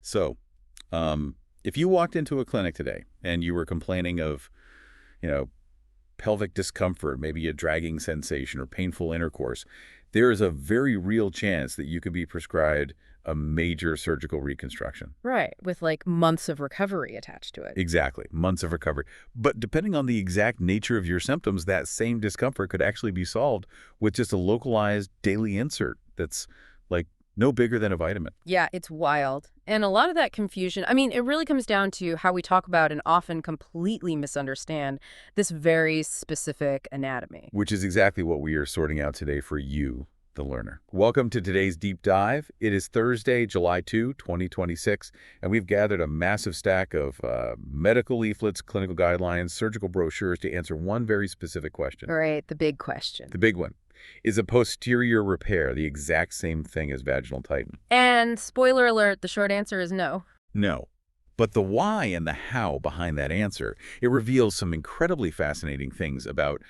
So, if you walked into a clinic today and you were complaining of, you know, pelvic discomfort, maybe a dragging sensation or painful intercourse, there is a very real chance that you could be prescribed a major surgical reconstruction. Right, with like months of recovery attached to it. Exactly, months of recovery. But depending on the exact nature of your symptoms, that same discomfort could actually be solved with just a localized daily insert that's like no bigger than a vitamin. Yeah, it's wild. And a lot of that confusion, I mean, it really comes down to how we talk about and often completely misunderstand this very specific anatomy. Which is exactly what we are sorting out today for you, the learner. Welcome to today's deep dive. It is Thursday, July 2026, and we've gathered a massive stack of medical leaflets, clinical guidelines, surgical brochures to answer one very specific question. All right, the big question. The big one. Is a posterior repair the exact same thing as vaginal tighten? And spoiler alert, the short answer is no. No. But the why and the how behind that answer, it reveals some incredibly fascinating things about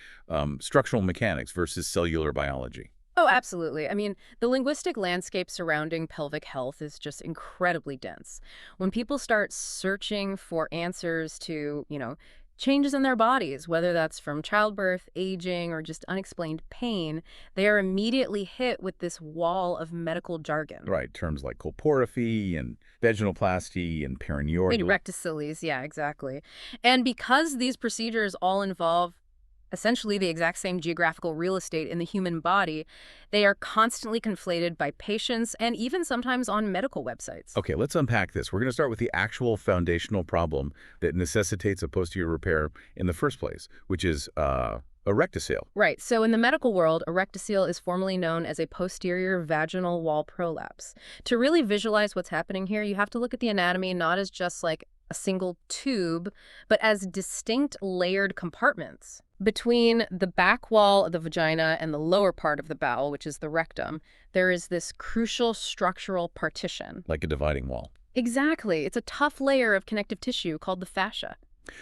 structural mechanics versus cellular biology. Oh, absolutely. I mean, the linguistic landscape surrounding pelvic health is just incredibly dense. When people start searching for answers to, changes in their bodies, whether that's from childbirth, aging, or just unexplained pain, they are immediately hit with this wall of medical jargon. Right, terms like colporrhaphy and vaginoplasty and Maybe perineurial. recticiles, yeah, exactly. And because these procedures all involve essentially the exact same geographical real estate in the human body, they are constantly conflated by patients and even sometimes on medical websites. Okay, let's unpack this. We're going to start with the actual foundational problem that necessitates a posterior repair in the first place, which is a recticale. Right. So in the medical world, a recticele is formally known as a posterior vaginal wall prolapse. To really visualize what's happening here, you have to look at the anatomy not as just like a single tube, but as distinct layered compartments. Between the back wall of the vagina and the lower part of the bowel, which is the rectum, there is this crucial structural partition. Like a dividing wall. Exactly. It's a tough layer of connective tissue called the fascia.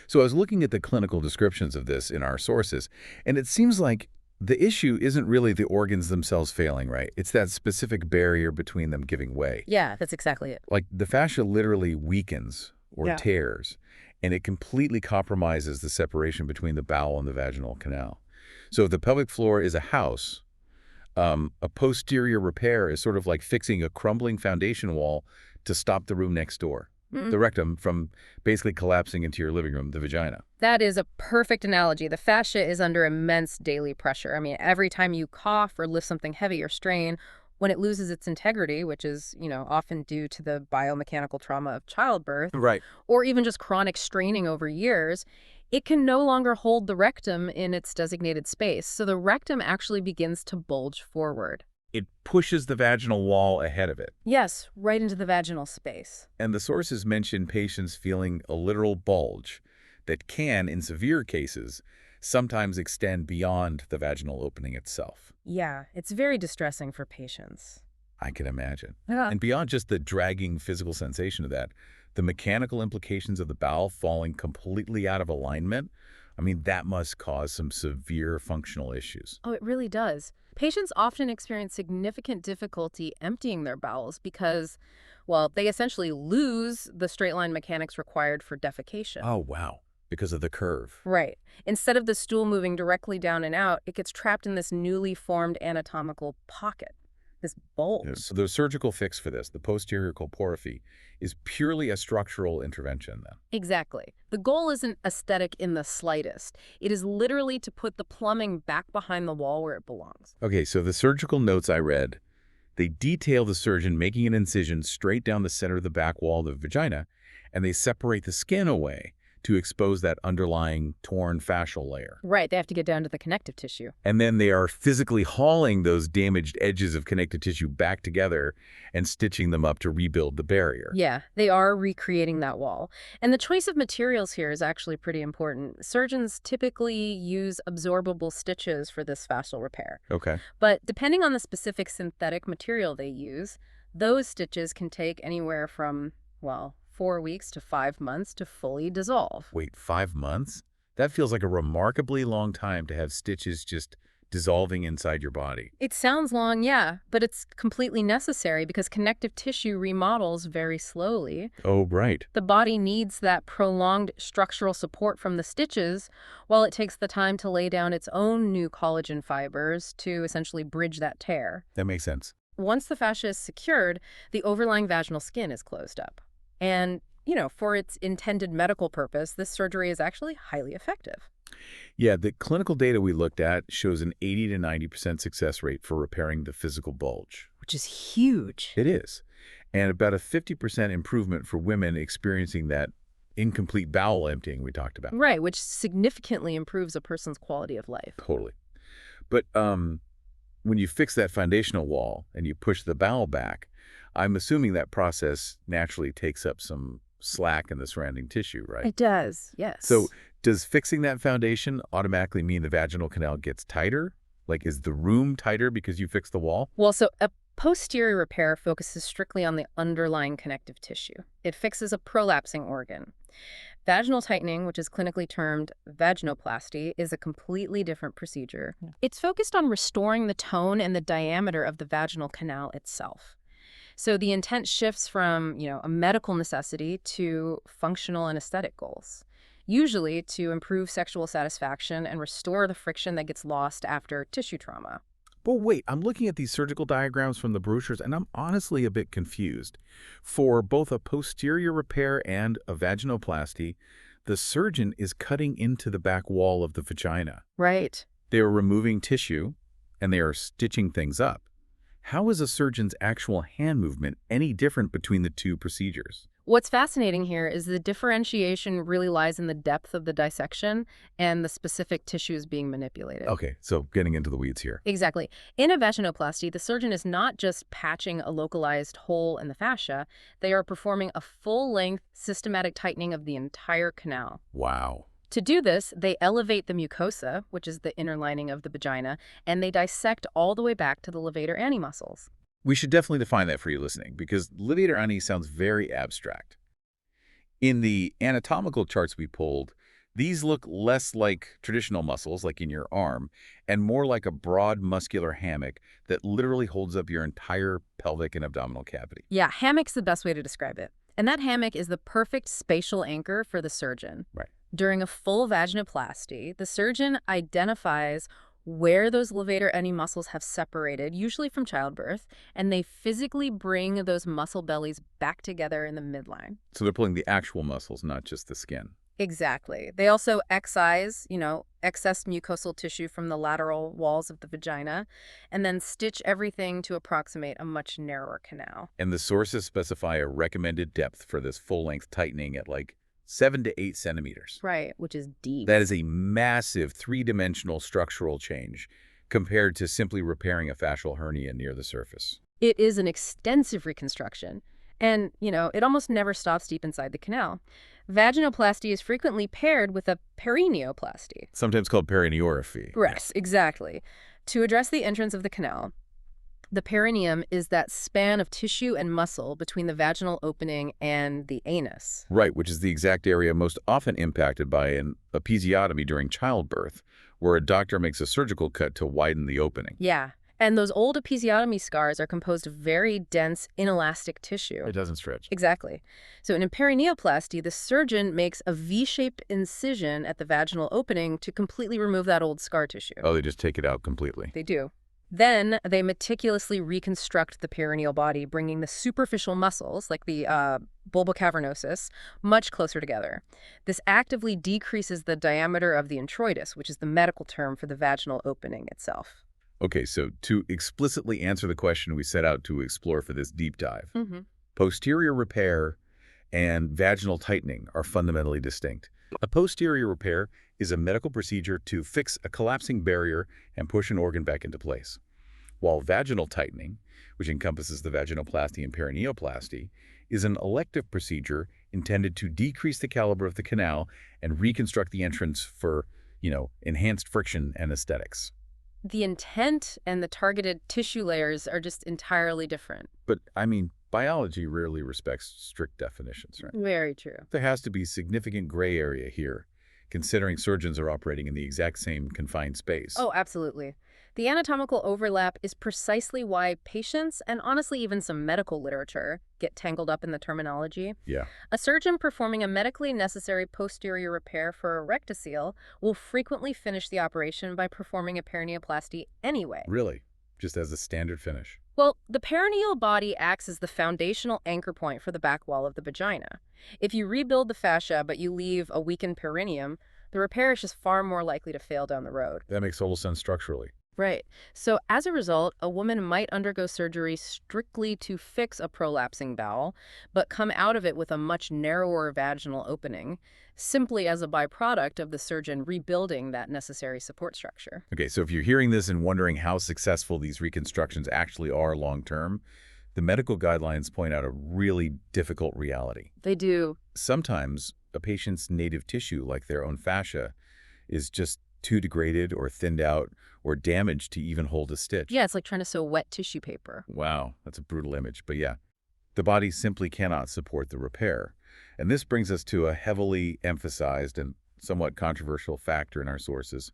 So I was looking at the clinical descriptions of this in our sources, and it seems like the issue isn't really the organs themselves failing, right? It's that specific barrier between them giving way. Yeah, that's exactly it. Like the fascia literally weakens or Yeah. tears, and it completely compromises the separation between the bowel and the vaginal canal. So if the pelvic floor is a house, a posterior repair is sort of like fixing a crumbling foundation wall to stop the room next door, the rectum, from basically collapsing into your living room, the vagina. That is a perfect analogy. The fascia is under immense daily pressure. I mean, every time you cough or lift something heavy or strain, when it loses its integrity, which is, often due to the biomechanical trauma of childbirth, Right. or even just chronic straining over years, it can no longer hold the rectum in its designated space. So the rectum actually begins to bulge forward. It pushes the vaginal wall ahead of it. Yes, right into the vaginal space. And the sources mention patients feeling a literal bulge that can, in severe cases, sometimes extend beyond the vaginal opening itself. Yeah, it's very distressing for patients. I can imagine. Yeah. And beyond just the dragging physical sensation of that, the mechanical implications of the bowel falling completely out of alignment, I mean, that must cause some severe functional issues. Oh, it really does. Patients often experience significant difficulty emptying their bowels because, well, they essentially lose the straight line mechanics required for defecation. Oh, wow. Because of the curve. Right. Instead of the stool moving directly down and out, it gets trapped in this newly formed anatomical pocket, this bulge. So the surgical fix for this, the posterior colporrhaphy, is purely a structural intervention then. Exactly. The goal isn't aesthetic in the slightest. It is literally to put the plumbing back behind the wall where it belongs. Okay, so the surgical notes I read, they detail the surgeon making an incision straight down the center of the back wall of the vagina, and they separate the skin away to expose that underlying torn fascial layer. Right, they have to get down to the connective tissue. And then they are physically hauling those damaged edges of connective tissue back together and stitching them up to rebuild the barrier. Yeah, they are recreating that wall. And the choice of materials here is actually pretty important. Surgeons typically use absorbable stitches for this fascial repair. Okay. But depending on the specific synthetic material they use, those stitches can take anywhere from, 4 weeks to 5 months to fully dissolve. Wait, 5 months? That feels like a remarkably long time to have stitches just dissolving inside your body. It sounds long, yeah, but it's completely necessary because connective tissue remodels very slowly. Oh, right. The body needs that prolonged structural support from the stitches while it takes the time to lay down its own new collagen fibers to essentially bridge that tear. That makes sense. Once the fascia is secured, the overlying vaginal skin is closed up. And, for its intended medical purpose, this surgery is actually highly effective. Yeah, the clinical data we looked at shows an 80 to 90% success rate for repairing the physical bulge. Which is huge. It is. And about a 50% improvement for women experiencing that incomplete bowel emptying we talked about. Right, which significantly improves a person's quality of life. Totally. But when you fix that foundational wall and you push the bowel back, I'm assuming that process naturally takes up some slack in the surrounding tissue, right? It does, yes. So does fixing that foundation automatically mean the vaginal canal gets tighter? Like, is the room tighter because you fixed the wall? Well, so a posterior repair focuses strictly on the underlying connective tissue. It fixes a prolapsing organ. Vaginal tightening, which is clinically termed vaginoplasty, is a completely different procedure. It's focused on restoring the tone and the diameter of the vaginal canal itself. So the intent shifts from, a medical necessity to functional and aesthetic goals, usually to improve sexual satisfaction and restore the friction that gets lost after tissue trauma. But wait, I'm looking at these surgical diagrams from the brochures, and I'm honestly a bit confused. For both a posterior repair and a vaginoplasty, the surgeon is cutting into the back wall of the vagina. Right. They are removing tissue, and they are stitching things up. How is a surgeon's actual hand movement any different between the two procedures? What's fascinating here is the differentiation really lies in the depth of the dissection and the specific tissues being manipulated. Okay, so getting into the weeds here. Exactly. In a vaginoplasty, the surgeon is not just patching a localized hole in the fascia, they are performing a full-length, systematic tightening of the entire canal. Wow. To do this, they elevate the mucosa, which is the inner lining of the vagina, and they dissect all the way back to the levator ani muscles. We should definitely define that for you listening, because levator ani sounds very abstract. In the anatomical charts we pulled, these look less like traditional muscles, like in your arm, and more like a broad muscular hammock that literally holds up your entire pelvic and abdominal cavity. Yeah, hammock's the best way to describe it. And that hammock is the perfect spatial anchor for the surgeon. Right. During a full vaginoplasty, the surgeon identifies where those levator ani muscles have separated, usually from childbirth, and they physically bring those muscle bellies back together in the midline. So they're pulling the actual muscles, not just the skin. Exactly. They also excise, excess mucosal tissue from the lateral walls of the vagina, and then stitch everything to approximate a much narrower canal. And the sources specify a recommended depth for this full-length tightening at like 7 to 8 centimeters. Right, which is deep. That is a massive three-dimensional structural change compared to simply repairing a fascial hernia near the surface. It is an extensive reconstruction. And, it almost never stops deep inside the canal. Vaginoplasty is frequently paired with a perineoplasty. Sometimes called perineorrhaphy. Yes, exactly. To address the entrance of the canal, the perineum is that span of tissue and muscle between the vaginal opening and the anus. Right, which is the exact area most often impacted by an episiotomy during childbirth, where a doctor makes a surgical cut to widen the opening. Yeah, and those old episiotomy scars are composed of very dense, inelastic tissue. It doesn't stretch. Exactly. So in a perineoplasty, the surgeon makes a V-shaped incision at the vaginal opening to completely remove that old scar tissue. Oh, they just take it out completely. They do. Then they meticulously reconstruct the perineal body, bringing the superficial muscles, like the bulbocavernosus, much closer together. This actively decreases the diameter of the introitus, which is the medical term for the vaginal opening itself. Okay, so to explicitly answer the question we set out to explore for this deep dive, posterior repair and vaginal tightening are fundamentally distinct. A posterior repair is a medical procedure to fix a collapsing barrier and push an organ back into place, while vaginal tightening, which encompasses the vaginoplasty and perineoplasty, is an elective procedure intended to decrease the caliber of the canal and reconstruct the entrance for, enhanced friction and aesthetics. The intent and the targeted tissue layers are just entirely different. But, biology rarely respects strict definitions, right? Very true. There has to be significant gray area here, considering surgeons are operating in the exact same confined space. Oh, absolutely. The anatomical overlap is precisely why patients, and honestly even some medical literature, get tangled up in the terminology. Yeah. A surgeon performing a medically necessary posterior repair for a rectocele will frequently finish the operation by performing a perineoplasty anyway. Really? Just as a standard finish? Well, the perineal body acts as the foundational anchor point for the back wall of the vagina. If you rebuild the fascia but you leave a weakened perineum, the repair is just far more likely to fail down the road. That makes total sense structurally. Right. So as a result, a woman might undergo surgery strictly to fix a prolapsing bowel, but come out of it with a much narrower vaginal opening, simply as a byproduct of the surgeon rebuilding that necessary support structure. Okay, so if you're hearing this and wondering how successful these reconstructions actually are long-term, the medical guidelines point out a really difficult reality. They do. Sometimes a patient's native tissue, like their own fascia, is just too degraded or thinned out or damaged to even hold a stitch. Yeah, it's like trying to sew wet tissue paper. Wow, that's a brutal image. But yeah, the body simply cannot support the repair. And this brings us to a heavily emphasized and somewhat controversial factor in our sources,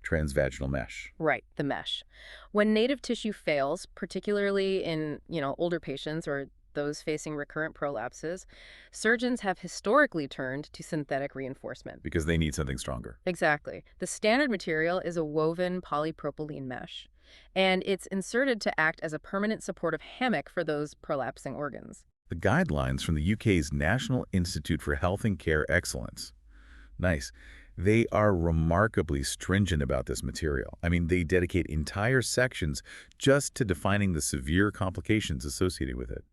transvaginal mesh. Right, the mesh. When native tissue fails, particularly in, older patients or those facing recurrent prolapses, surgeons have historically turned to synthetic reinforcement. Because they need something stronger. Exactly. The standard material is a woven polypropylene mesh, and it's inserted to act as a permanent supportive hammock for those prolapsing organs. The guidelines from the UK's National Institute for Health and Care Excellence. Nice. They are remarkably stringent about this material. I mean, they dedicate entire sections just to defining the severe complications associated with it.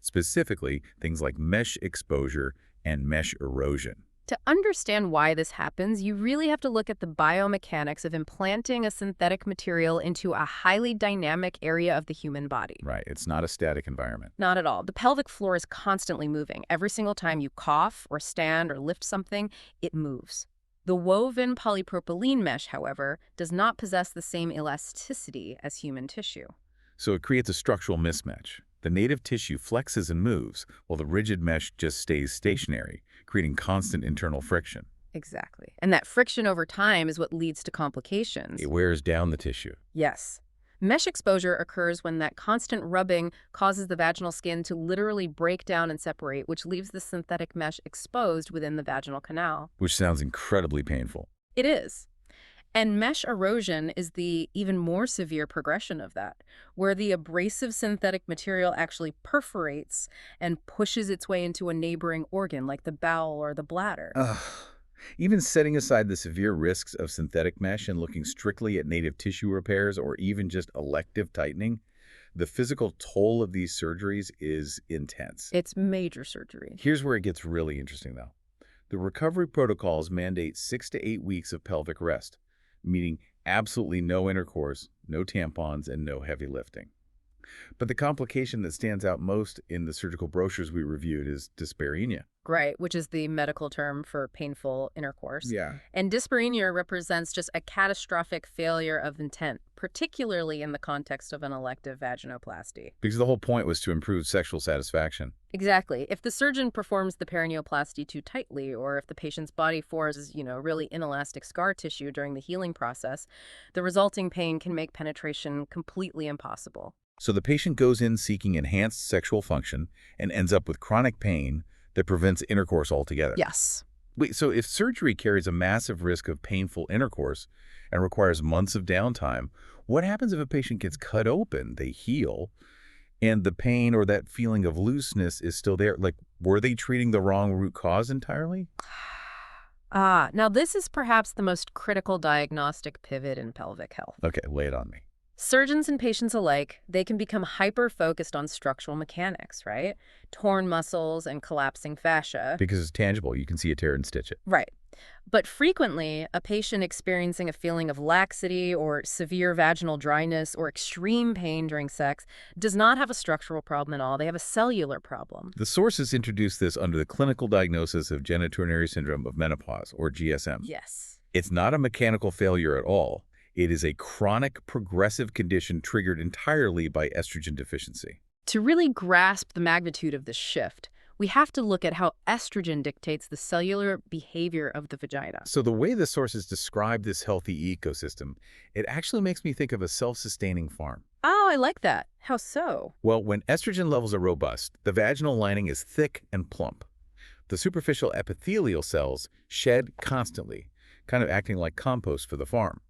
Specifically, things like mesh exposure and mesh erosion. To understand why this happens, you really have to look at the biomechanics of implanting a synthetic material into a highly dynamic area of the human body. Right, it's not a static environment. Not at all. The pelvic floor is constantly moving. Every single time you cough or stand or lift something, it moves. The woven polypropylene mesh, however, does not possess the same elasticity as human tissue. So it creates a structural mismatch. The native tissue flexes and moves, while the rigid mesh just stays stationary, creating constant internal friction. Exactly. And that friction over time is what leads to complications. It wears down the tissue. Yes. Mesh exposure occurs when that constant rubbing causes the vaginal skin to literally break down and separate, which leaves the synthetic mesh exposed within the vaginal canal. Which sounds incredibly painful. It is. And mesh erosion is the even more severe progression of that, where the abrasive synthetic material actually perforates and pushes its way into a neighboring organ like the bowel or the bladder. Ugh. Even setting aside the severe risks of synthetic mesh and looking strictly at native tissue repairs or even just elective tightening, the physical toll of these surgeries is intense. It's major surgery. Here's where it gets really interesting, though. The recovery protocols mandate 6 to 8 weeks of pelvic rest, meaning absolutely no intercourse, no tampons, and no heavy lifting. But the complication that stands out most in the surgical brochures we reviewed is dyspareunia. Right, which is the medical term for painful intercourse. Yeah. And dyspareunia represents just a catastrophic failure of intent, particularly in the context of an elective vaginoplasty. Because the whole point was to improve sexual satisfaction. Exactly. If the surgeon performs the perineoplasty too tightly, or if the patient's body forms, really inelastic scar tissue during the healing process, the resulting pain can make penetration completely impossible. So the patient goes in seeking enhanced sexual function and ends up with chronic pain that prevents intercourse altogether. Yes. Wait, so if surgery carries a massive risk of painful intercourse and requires months of downtime, what happens if a patient gets cut open, they heal, and the pain or that feeling of looseness is still there? Like, were they treating the wrong root cause entirely? Now this is perhaps the most critical diagnostic pivot in pelvic health. Okay, lay it on me. Surgeons and patients alike, they can become hyper-focused on structural mechanics, right? Torn muscles and collapsing fascia. Because it's tangible. You can see a tear and stitch it. Right. But frequently, a patient experiencing a feeling of laxity or severe vaginal dryness or extreme pain during sex does not have a structural problem at all. They have a cellular problem. The sources introduced this under the clinical diagnosis of genitourinary syndrome of menopause, or GSM. Yes. It's not a mechanical failure at all. It is a chronic, progressive condition triggered entirely by estrogen deficiency. To really grasp the magnitude of this shift, We have to look at how estrogen dictates the cellular behavior of the vagina. So the way the sources describe this healthy ecosystem, it actually makes me think of a self-sustaining farm. Oh, I like that. How so? Well, when estrogen levels are robust, the vaginal lining is thick and plump. The superficial epithelial cells shed constantly, kind of acting like compost for the farm.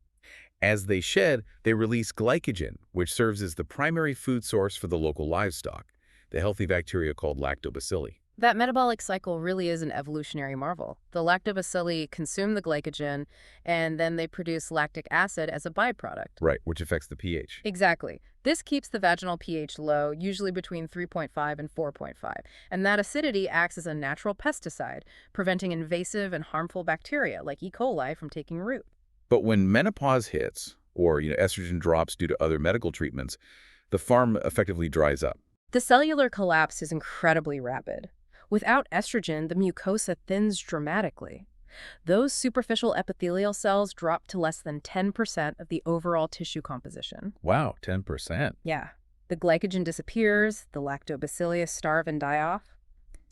As they shed, they release glycogen, which serves as the primary food source for the local livestock, the healthy bacteria called lactobacilli. That metabolic cycle really is an evolutionary marvel. The lactobacilli consume the glycogen, and then they produce lactic acid as a byproduct. Right, which affects the pH. Exactly. This keeps the vaginal pH low, usually between 3.5 and 4.5, and that acidity acts as a natural pesticide, preventing invasive and harmful bacteria like E. coli from taking root. But when menopause hits, or estrogen drops due to other medical treatments, the farm effectively dries up. The cellular collapse is incredibly rapid. Without estrogen, the mucosa thins dramatically. Those superficial epithelial cells drop to less than 10% of the overall tissue composition. Wow, 10%. Yeah. The glycogen disappears, the lactobacillus starve and die off.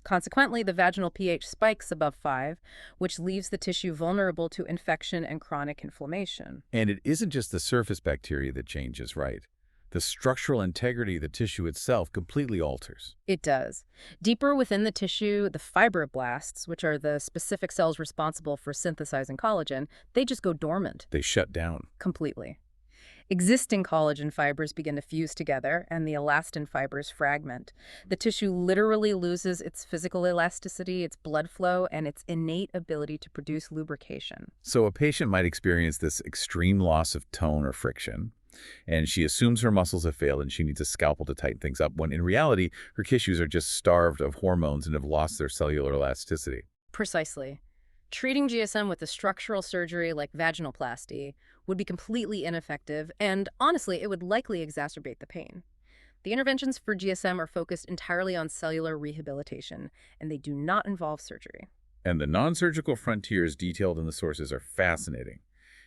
Consequently, the vaginal pH spikes above 5, which leaves the tissue vulnerable to infection and chronic inflammation. And it isn't just the surface bacteria that changes, right? The structural integrity of the tissue itself completely alters. It does. Deeper within the tissue, the fibroblasts, which are the specific cells responsible for synthesizing collagen, they just go dormant They shut down. completely. Existing collagen fibers begin to fuse together, and the elastin fibers fragment. The tissue literally loses its physical elasticity, its blood flow, and its innate ability to produce lubrication. So a patient might experience this extreme loss of tone or friction, and she assumes her muscles have failed and she needs a scalpel to tighten things up, when in reality, her tissues are just starved of hormones and have lost their cellular elasticity. Precisely. Treating GSM with a structural surgery like vaginoplasty would be completely ineffective, and honestly, it would likely exacerbate the pain. The interventions for GSM are focused entirely on cellular rehabilitation, and they do not involve surgery. And the non-surgical frontiers detailed in the sources are fascinating.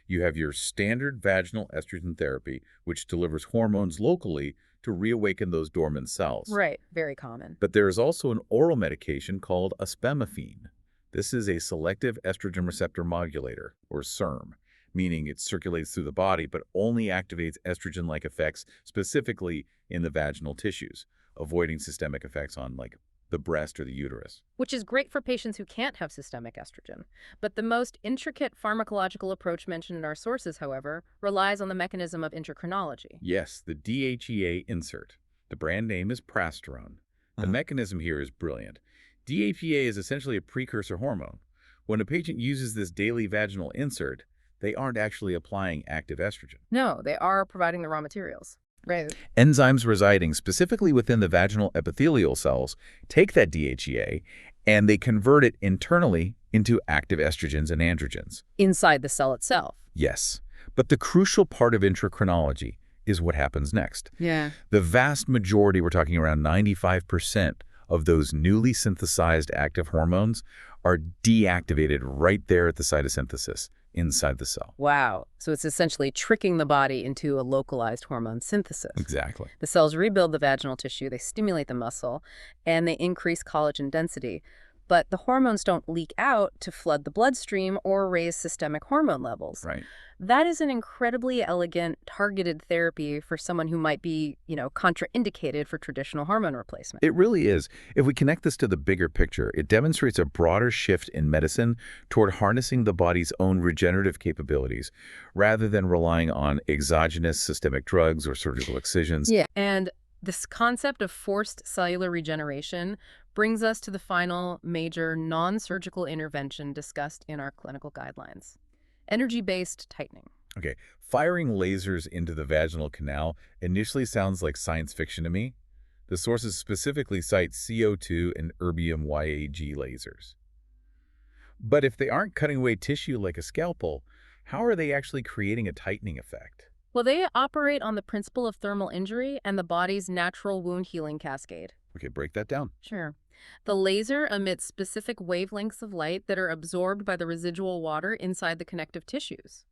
You have your standard vaginal estrogen therapy, which delivers hormones locally to reawaken those dormant cells. Right, very common. But there is also an oral medication called aspamifene. This is a selective estrogen receptor modulator, or SERM, meaning it circulates through the body but only activates estrogen-like effects specifically in the vaginal tissues, avoiding systemic effects on, like, the breast or the uterus. Which is great for patients who can't have systemic estrogen. But the most intricate pharmacological approach mentioned in our sources, however, relies on the mechanism of endocrinology. Yes, the DHEA insert. The brand name is prasterone. The mechanism here is brilliant. DHEA is essentially a precursor hormone. When a patient uses this daily vaginal insert, they aren't actually applying active estrogen. No, they are providing the raw materials. Right. Enzymes residing specifically within the vaginal epithelial cells take that DHEA and they convert it internally into active estrogens and androgens. Inside the cell itself. Yes, but the crucial part of endocrinology is what happens next. Yeah. The vast majority, we're talking around 95%, of those newly synthesized active hormones are deactivated right there at the site of synthesis, inside the cell. Wow. So it's essentially tricking the body into a localized hormone synthesis. Exactly. The cells rebuild the vaginal tissue, they stimulate the muscle, and they increase collagen density. But the hormones don't leak out to flood the bloodstream or raise systemic hormone levels. Right. That is an incredibly elegant, targeted therapy for someone who might be, contraindicated for traditional hormone replacement. It really is. If we connect this to the bigger picture, it demonstrates a broader shift in medicine toward harnessing the body's own regenerative capabilities rather than relying on exogenous systemic drugs or surgical excisions. Yeah. And this concept of forced cellular regeneration brings us to the final major non-surgical intervention discussed in our clinical guidelines: energy-based tightening. Okay, firing lasers into the vaginal canal initially sounds like science fiction to me. The sources specifically cite CO2 and erbium YAG lasers. But if they aren't cutting away tissue like a scalpel, how are they actually creating a tightening effect? Well, they operate on the principle of thermal injury and the body's natural wound healing cascade. Okay, break that down. Sure. The laser emits specific wavelengths of light that are absorbed by the residual water inside the connective tissues.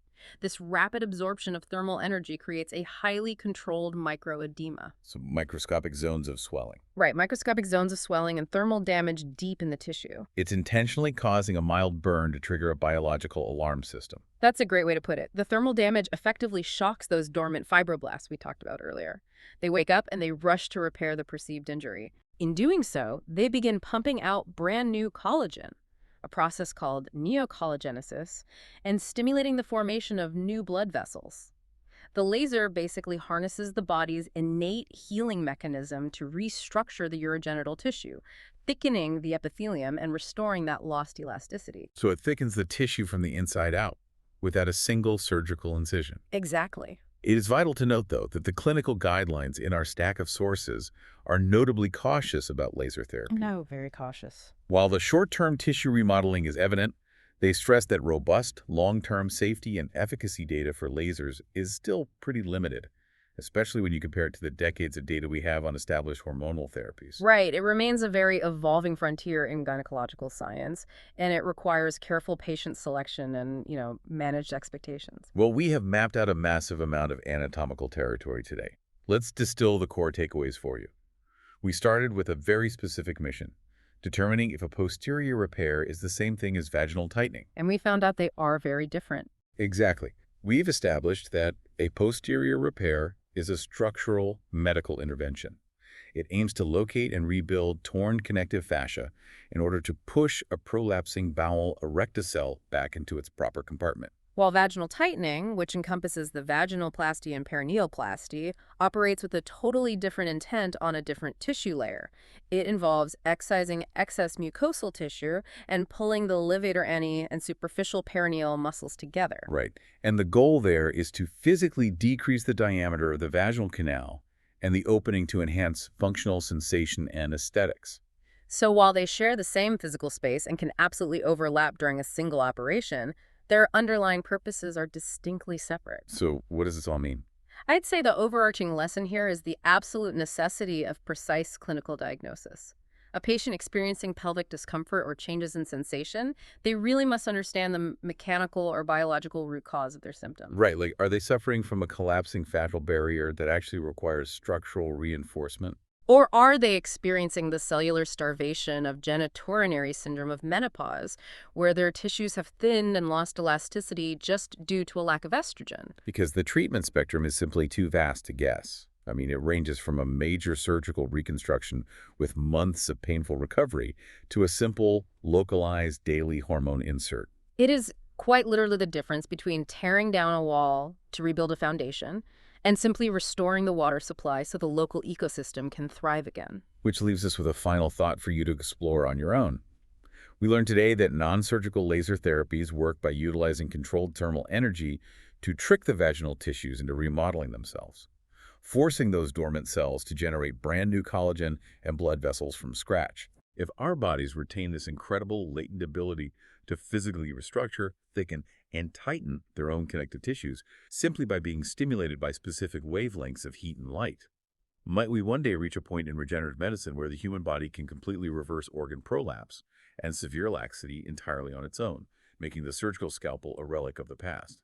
This rapid absorption of thermal energy creates a highly controlled microedema. So microscopic zones of swelling. Right, microscopic zones of swelling and thermal damage deep in the tissue. It's intentionally causing a mild burn to trigger a biological alarm system. That's a great way to put it. The thermal damage effectively shocks those dormant fibroblasts we talked about earlier. They wake up and they rush to repair the perceived injury. In doing so, they begin pumping out brand new collagen, a process called neocollagenesis, and stimulating the formation of new blood vessels. The laser basically harnesses the body's innate healing mechanism to restructure the urogenital tissue, thickening the epithelium and restoring that lost elasticity. So it thickens the tissue from the inside out without a single surgical incision. Exactly. It is vital to note, though, that the clinical guidelines in our stack of sources are notably cautious about laser therapy. No, very cautious. While the short-term tissue remodeling is evident, they stress that robust, long-term safety and efficacy data for lasers is still pretty limited, especially when you compare it to the decades of data we have on established hormonal therapies. Right. It remains a very evolving frontier in gynecological science, and it requires careful patient selection and, managed expectations. Well, we have mapped out a massive amount of anatomical territory today. Let's distill the core takeaways for you. We started with a very specific mission, determining if a posterior repair is the same thing as vaginal tightening. And we found out they are very different. Exactly. We've established that a posterior repair is a structural medical intervention. It aims to locate and rebuild torn connective fascia in order to push a prolapsing bowel erectocele back into its proper compartment. While vaginal tightening, which encompasses the vaginoplasty and perineoplasty, operates with a totally different intent on a different tissue layer. It involves excising excess mucosal tissue and pulling the levator ani and superficial perineal muscles together. Right. And the goal there is to physically decrease the diameter of the vaginal canal and the opening to enhance functional sensation and aesthetics. So while they share the same physical space and can absolutely overlap during a single operation, their underlying purposes are distinctly separate. So what does this all mean? I'd say the overarching lesson here is the absolute necessity of precise clinical diagnosis. A patient experiencing pelvic discomfort or changes in sensation, they really must understand the mechanical or biological root cause of their symptoms. Right, like are they suffering from a collapsing facial barrier that actually requires structural reinforcement? Or are they experiencing the cellular starvation of genitourinary syndrome of menopause, where their tissues have thinned and lost elasticity just due to a lack of estrogen? Because the treatment spectrum is simply too vast to guess. I mean, it ranges from a major surgical reconstruction with months of painful recovery to a simple, localized daily hormone insert. It is quite literally the difference between tearing down a wall to rebuild a foundation and simply restoring the water supply so the local ecosystem can thrive again. Which leaves us with a final thought for you to explore on your own. We learned today that non-surgical laser therapies work by utilizing controlled thermal energy to trick the vaginal tissues into remodeling themselves, forcing those dormant cells to generate brand new collagen and blood vessels from scratch. If our bodies retain this incredible latent ability to physically restructure, thicken, and tighten their own connective tissues simply by being stimulated by specific wavelengths of heat and light, might we one day reach a point in regenerative medicine where the human body can completely reverse organ prolapse and severe laxity entirely on its own, making the surgical scalpel a relic of the past?